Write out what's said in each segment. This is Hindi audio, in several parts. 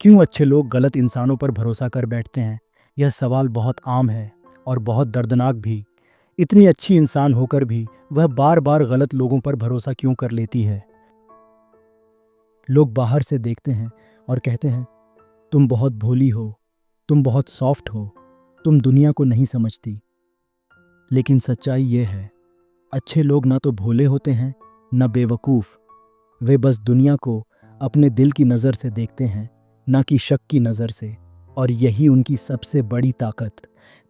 क्यों अच्छे लोग गलत इंसानों पर भरोसा कर बैठते हैं? यह सवाल बहुत आम है और बहुत दर्दनाक भी। इतनी अच्छी इंसान होकर भी वह बार बार गलत लोगों पर भरोसा क्यों कर लेती है? लोग बाहर से देखते हैं और कहते हैं, तुम बहुत भोली हो, तुम बहुत सॉफ्ट हो, तुम दुनिया को नहीं समझती। लेकिन सच्चाई ये है, अच्छे लोग ना तो भोले होते हैं, न बेवकूफ़। वे बस दुनिया को अपने दिल की नज़र से देखते हैं, ना कि शक की नज़र से। और यही उनकी सबसे बड़ी ताकत,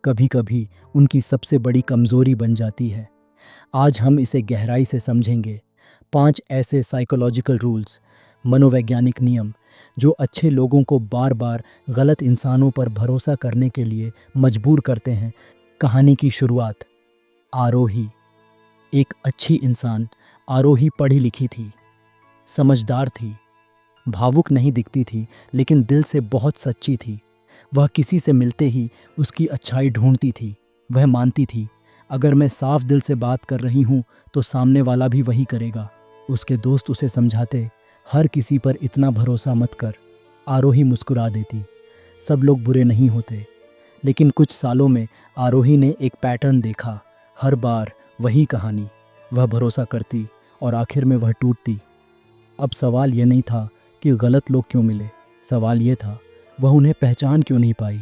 कभी कभी उनकी सबसे बड़ी कमज़ोरी बन जाती है। आज हम इसे गहराई से समझेंगे। 5 ऐसे साइकोलॉजिकल रूल्स, मनोवैज्ञानिक नियम, जो अच्छे लोगों को बार बार गलत इंसानों पर भरोसा करने के लिए मजबूर करते हैं। कहानी की शुरुआत। आरोही। एक अच्छी इंसान आरोही पढ़ी लिखी थी, समझदार थी, भावुक नहीं दिखती थी, लेकिन दिल से बहुत सच्ची थी। वह किसी से मिलते ही उसकी अच्छाई ढूंढती थी। वह मानती थी, अगर मैं साफ दिल से बात कर रही हूँ तो सामने वाला भी वही करेगा। उसके दोस्त उसे समझाते, हर किसी पर इतना भरोसा मत कर। आरोही मुस्कुरा देती, सब लोग बुरे नहीं होते। लेकिन कुछ सालों में आरोही ने एक पैटर्न देखा। हर बार वही कहानी। वह भरोसा करती और आखिर में वह टूटती। अब सवाल यह नहीं था कि गलत लोग क्यों मिले, सवाल यह था वह उन्हें पहचान क्यों नहीं पाई।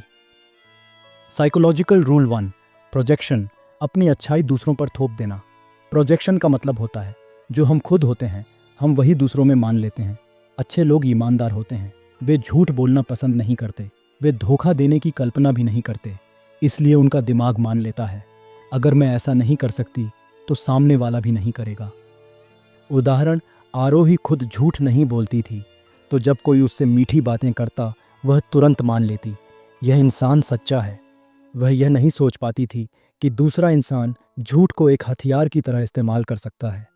Psychological rule 1, projection. अपनी अच्छाई दूसरों पर थोप देना। प्रोजेक्शन का मतलब होता है, जो हम खुद होते हैं हम वही दूसरों में मान लेते हैं। अच्छे लोग ईमानदार होते हैं, वे झूठ बोलना पसंद नहीं करते, वे धोखा देने की कल्पना भी नहीं करते। इसलिए उनका दिमाग मान लेता है, अगर मैं ऐसा नहीं कर सकती तो सामने वाला भी नहीं करेगा। उदाहरण, आरोही खुद झूठ नहीं बोलती थी, तो जब कोई उससे मीठी बातें करता वह तुरंत मान लेती, यह इंसान सच्चा है। वह यह नहीं सोच पाती थी कि दूसरा इंसान झूठ को एक हथियार की तरह इस्तेमाल कर सकता है।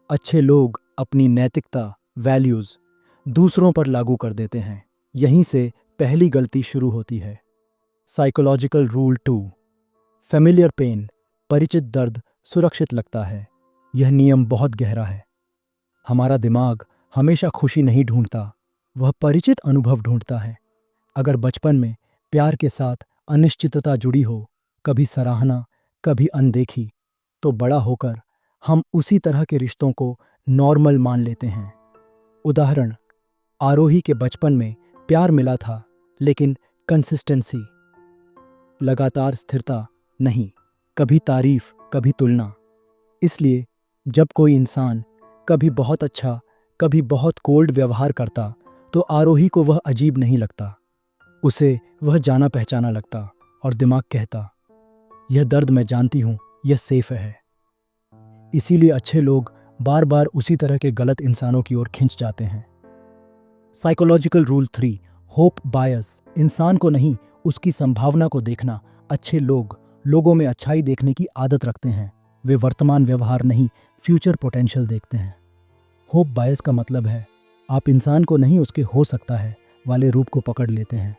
अच्छे लोग अपनी नैतिकता, वैल्यूज़ दूसरों पर लागू कर देते हैं। यहीं से पहली गलती शुरू होती है। Psychological rule 2, familiar pain. परिचित दर्द सुरक्षित लगता है। यह नियम बहुत गहरा है। हमारा दिमाग हमेशा खुशी नहीं ढूंढता, वह परिचित अनुभव ढूंढता है। अगर बचपन में प्यार के साथ अनिश्चितता जुड़ी हो, कभी सराहना, कभी अनदेखी, तो बड़ा होकर हम उसी तरह के रिश्तों को नॉर्मल मान लेते हैं। उदाहरण, आरोही के बचपन में प्यार मिला था, लेकिन कंसिस्टेंसी, लगातार स्थिरता नहीं, कभी तारीफ, कभी तुलना। इसलिए जब कोई इंसान कभी बहुत अच्छा, कभी बहुत कोल्ड व्यवहार करता, तो आरोही को वह अजीब नहीं लगता। उसे वह जाना पहचाना लगता और दिमाग कहता, यह दर्द मैं जानती हूँ, यह सेफ है। इसीलिए अच्छे लोग बार बार उसी तरह के गलत इंसानों की ओर खिंच जाते हैं। साइकोलॉजिकल रूल 3, होप बायस। इंसान को नहीं, उसकी संभावना को देखना। अच्छे लोग लोगों में अच्छाई देखने की आदत रखते हैं। वे वर्तमान व्यवहार नहीं, फ्यूचर पोटेंशियल देखते हैं। होप बायस का मतलब है, आप इंसान को नहीं उसके हो सकता है वाले रूप को पकड़ लेते हैं।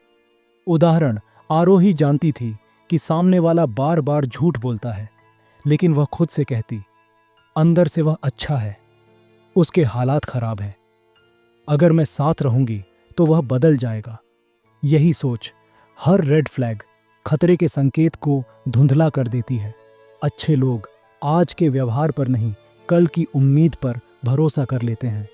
उदाहरण, आरोही जानती थी कि सामने वाला बार बार झूठ बोलता है, लेकिन वह खुद से कहती, अंदर से वह अच्छा है, उसके हालात खराब है, अगर मैं साथ रहूंगी तो वह बदल जाएगा। यही सोच हर रेड फ्लैग, खतरे के संकेत को धुंधला कर देती है। अच्छे लोग आज के व्यवहार पर नहीं, कल की उम्मीद पर भरोसा कर लेते हैं।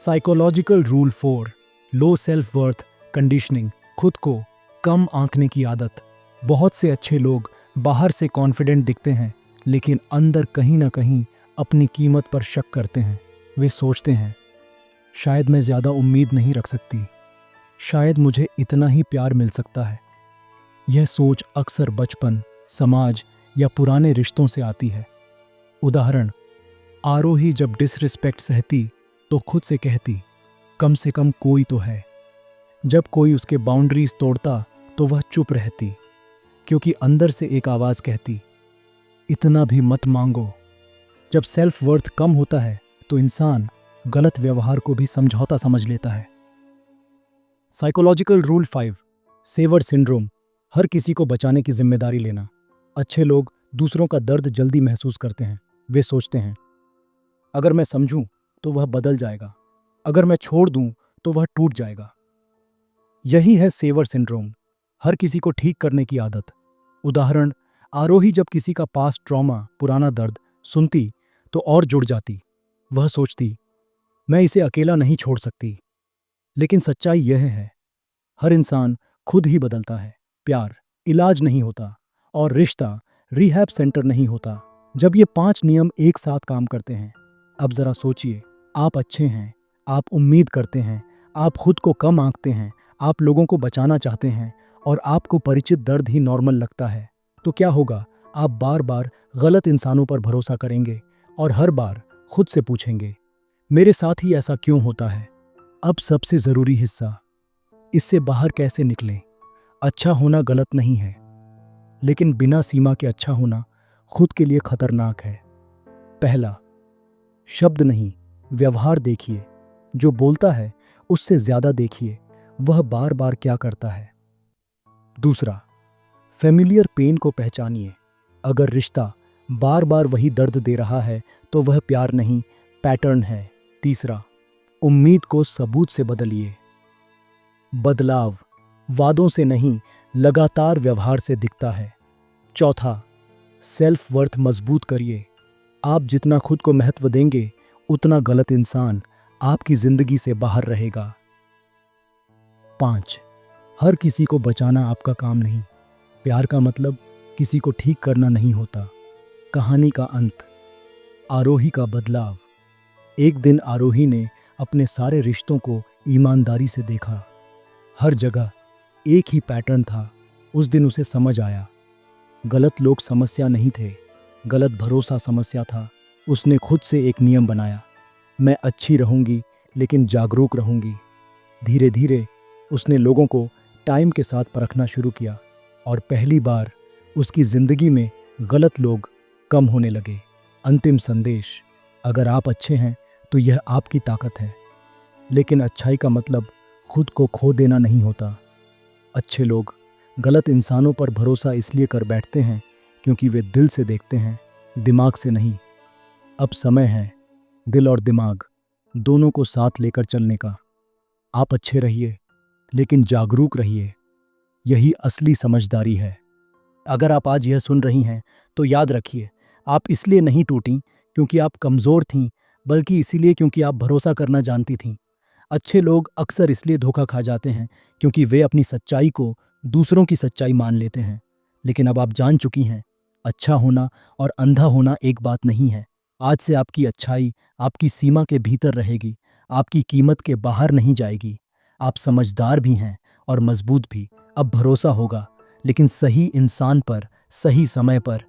Psychological rule 4, low self worth conditioning. खुद को कम आंकने की आदत। बहुत से अच्छे लोग बाहर से कॉन्फिडेंट दिखते हैं, लेकिन अंदर कहीं ना कहीं अपनी कीमत पर शक करते हैं। वे सोचते हैं, शायद मैं ज़्यादा उम्मीद नहीं रख सकती, शायद मुझे इतना ही प्यार मिल सकता है। यह सोच अक्सर बचपन, समाज या पुराने रिश्तों से आती है। उदाहरण, आरोही जब डिसरिस्पेक्ट सहती तो खुद से कहती, कम से कम कोई तो है। जब कोई उसके बाउंड्रीज तोड़ता तो वह चुप रहती, क्योंकि अंदर से एक आवाज़ कहती, इतना भी मत मांगो। जब सेल्फ वर्थ कम होता है तो इंसान गलत व्यवहार को भी समझौता समझ लेता है। Psychological rule 5, savior syndrome. हर किसी को बचाने की जिम्मेदारी लेना। अच्छे लोग दूसरों का दर्द जल्दी महसूस करते हैं। वे सोचते हैं, अगर मैं समझूं तो वह बदल जाएगा, अगर मैं छोड़ दूं तो वह टूट जाएगा। यही है सेवर सिंड्रोम, हर किसी को ठीक करने की आदत। उदाहरण, आरोही जब किसी का पास्ट ट्रॉमा, पुराना दर्द सुनती तो और जुड़ जाती। वह सोचती, मैं इसे अकेला नहीं छोड़ सकती। लेकिन सच्चाई यह है, हर इंसान खुद ही बदलता है। प्यार इलाज नहीं होता और रिश्ता रिहैब सेंटर नहीं होता। जब ये 5 नियम एक साथ काम करते हैं, अब जरा सोचिए, आप अच्छे हैं, आप उम्मीद करते हैं, आप खुद को कम आंकते हैं, आप लोगों को बचाना चाहते हैं और आपको परिचित दर्द ही नॉर्मल लगता है, तो क्या होगा? आप बार बार गलत इंसानों पर भरोसा करेंगे और हर बार खुद से पूछेंगे, मेरे साथ ही ऐसा क्यों होता है? अब सबसे ज़रूरी हिस्सा, इससे बाहर कैसे निकलें? अच्छा होना गलत नहीं है, लेकिन बिना सीमा के अच्छा होना खुद के लिए खतरनाक है। पहला, शब्द नहीं, व्यवहार देखिए। जो बोलता है उससे ज्यादा देखिए वह बार बार क्या करता है। दूसरा, फेमिलियर पेन को पहचानिए। अगर रिश्ता बार बार वही दर्द दे रहा है तो वह प्यार नहीं, पैटर्न है। तीसरा, उम्मीद को सबूत से बदलिए। बदलाव वादों से नहीं, लगातार व्यवहार से दिखता है। चौथा, सेल्फ वर्थ मजबूत करिए। आप जितना खुद को महत्व देंगे, उतना गलत इंसान आपकी जिंदगी से बाहर रहेगा। 5, हर किसी को बचाना आपका काम नहीं। प्यार का मतलब किसी को ठीक करना नहीं होता। कहानी का अंत, आरोही का बदलाव। एक दिन आरोही ने अपने सारे रिश्तों को ईमानदारी से देखा। हर जगह एक ही पैटर्न था। उस दिन उसे समझ आया, गलत लोग समस्या नहीं थे, गलत भरोसा समस्या था। उसने खुद से एक नियम बनाया, मैं अच्छी रहूंगी लेकिन जागरूक रहूंगी। धीरे धीरे उसने लोगों को टाइम के साथ परखना शुरू किया और पहली बार उसकी जिंदगी में गलत लोग कम होने लगे। अंतिम संदेश, अगर आप अच्छे हैं तो यह आपकी ताकत है, लेकिन अच्छाई का मतलब खुद को खो देना नहीं होता। अच्छे लोग गलत इंसानों पर भरोसा इसलिए कर बैठते हैं क्योंकि वे दिल से देखते हैं, दिमाग से नहीं। अब समय है दिल और दिमाग दोनों को साथ लेकर चलने का। आप अच्छे रहिए लेकिन जागरूक रहिए, यही असली समझदारी है। अगर आप आज यह सुन रही हैं तो याद रखिए, आप इसलिए नहीं टूटी क्योंकि आप कमज़ोर थीं, बल्कि इसीलिए क्योंकि आप भरोसा करना जानती थीं। अच्छे लोग अक्सर इसलिए धोखा खा जाते हैं क्योंकि वे अपनी सच्चाई को दूसरों की सच्चाई मान लेते हैं। लेकिन अब आप जान चुकी हैं, अच्छा होना और अंधा होना एक बात नहीं है। आज से आपकी अच्छाई आपकी सीमा के भीतर रहेगी, आपकी कीमत के बाहर नहीं जाएगी। आप समझदार भी हैं और मजबूत भी। अब भरोसा होगा, लेकिन सही इंसान पर, सही समय पर,